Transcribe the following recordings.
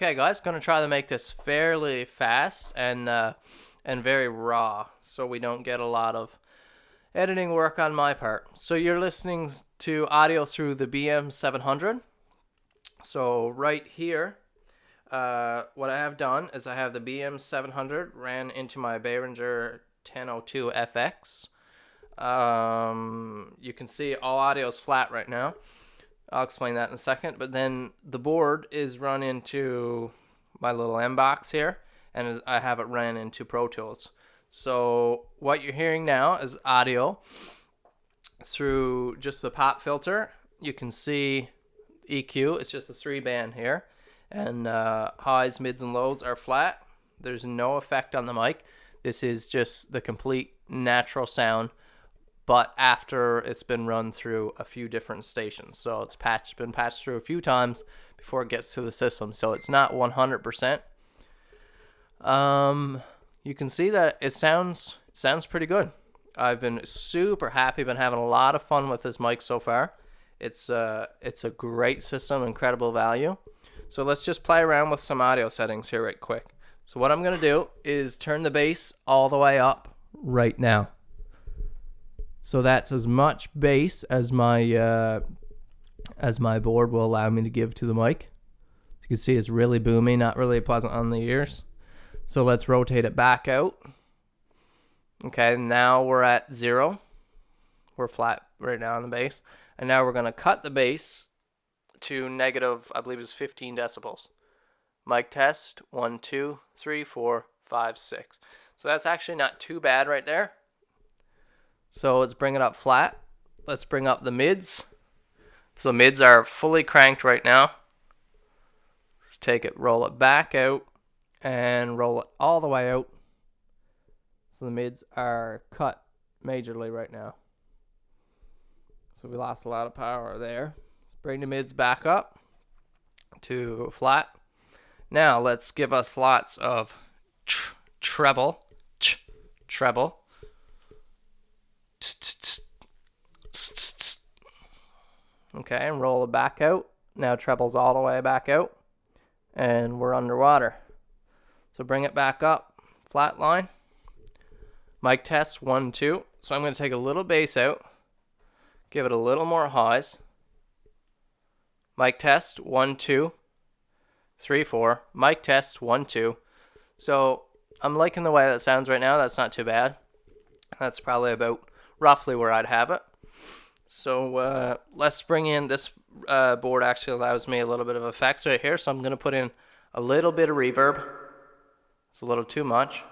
Okay, guys, gonna try to make this fairly fast and very raw, so we don't get a lot of editing work on my part. So you're listening to audio through the BM-700. So right here, what I have done is I have the BM-700 ran into my Behringer 1002 FX. You can see all audio is flat right now. I'll explain that in a second. But then the board is run into my little M box here, and I have it ran into Pro Tools. So what you're hearing now is audio through just the pop filter. You can see EQ. It's just a 3-band here, and highs, mids, and lows are flat. There's no effect on the mic. This is just the complete natural sound, but after it's been run through a few different stations. So it's been patched through a few times before it gets to the system. So it's not 100%. You can see that it sounds pretty good. I've been super happy, been having a lot of fun with this mic so far. It's a great system, incredible value. So let's just play around with some audio settings here right quick. So what I'm going to do is turn the bass all the way up right now. So that's as much bass as my board will allow me to give to the mic. You can see it's really boomy, not really pleasant on the ears. So let's rotate it back out. Okay, now we're at 0. We're flat right now on the bass. And now we're going to cut the bass to negative, I believe it's 15 decibels. Mic test, 1, 2, 3, 4, 5, 6. So that's actually not too bad right there. So let's bring it up flat. Let's bring up the mids. So mids are fully cranked right now. Let's take it, roll it back out, and roll it all the way out. So the mids are cut majorly right now. So we lost a lot of power there. Bring the mids back up to flat. Now let's give us lots of treble. Okay, and roll it back out. Now treble's all the way back out, and we're underwater. So bring it back up, flat line. Mic test, 1, 2. So I'm going to take a little bass out, give it a little more highs. Mic test, 1, 2, 3, 4. Mic test, 1, 2. So I'm liking the way that sounds right now. That's not too bad. That's probably about roughly where I'd have it. So let's bring in this board. Actually allows me a little bit of effects right here. So I'm going to put in a little bit of reverb. It's a little too much.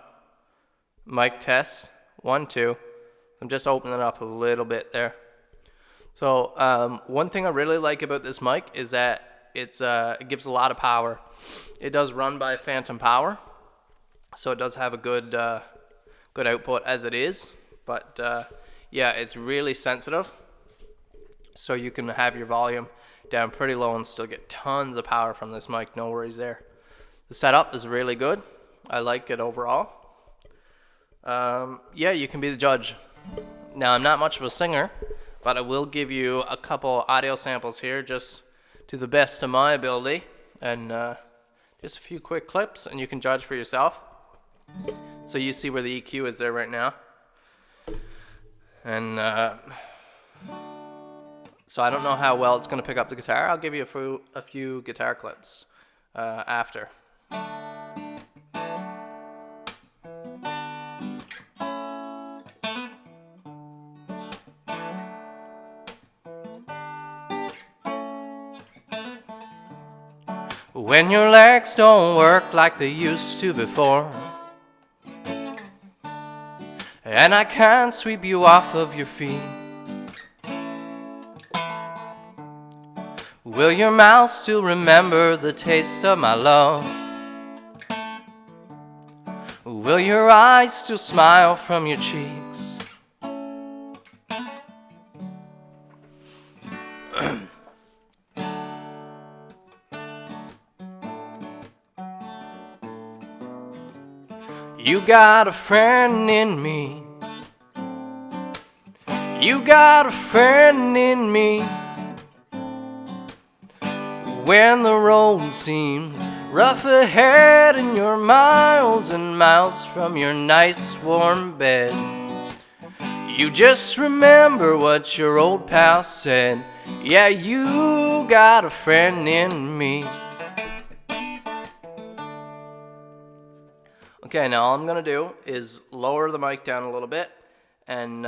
Mic test, 1, 2. I'm just opening it up a little bit there. So one thing I really like about this mic is that it gives a lot of power. It does run by phantom power, so it does have a good output as it is. But yeah, it's really sensitive. So you can have your volume down pretty low and still get tons of power from this mic. No worries there. The setup is really good. I like it overall. Yeah, you can be the judge. Now, I'm not much of a singer, but I will give you a couple audio samples here just to the best of my ability. And just a few quick clips, and you can judge for yourself. So you see where the EQ is there right now. And so I don't know how well it's going to pick up the guitar. I'll give you a few guitar clips after. When your legs don't work like they used to before, and I can't sweep you off of your feet, will your mouth still remember the taste of my love? Will your eyes still smile from your cheeks? You got a friend in me. You got a friend in me. when the road seems rough ahead and you're miles and miles from your nice warm bed. You just remember what your old pal said. Yeah, you got a friend in me. Okay, now all I'm gonna do is lower the mic down a little bit and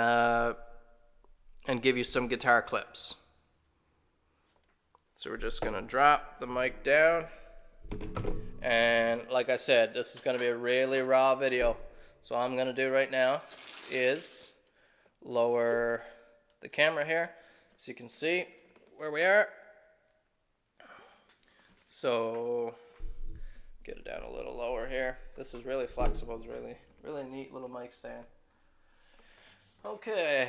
give you some guitar clips. So we're just gonna drop the mic down, and like I said, this is gonna be a really raw video. So all I'm gonna do right now is lower the camera here so you can see where we are. So get it down a little lower here. This is really flexible. It's really neat little mic stand. Okay.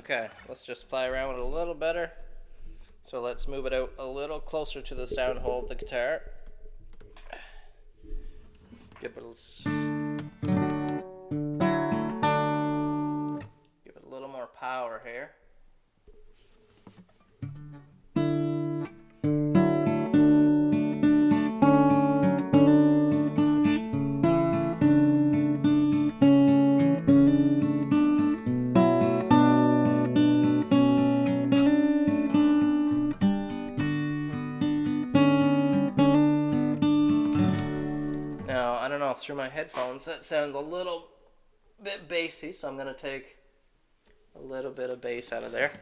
Okay, let's just play around with it a little better. So let's move it out a little closer to the sound hole of the guitar. Give it a little more power here. Now, I don't know, through my headphones, that sounds a little bit bassy, so I'm going to take a little bit of bass out of there.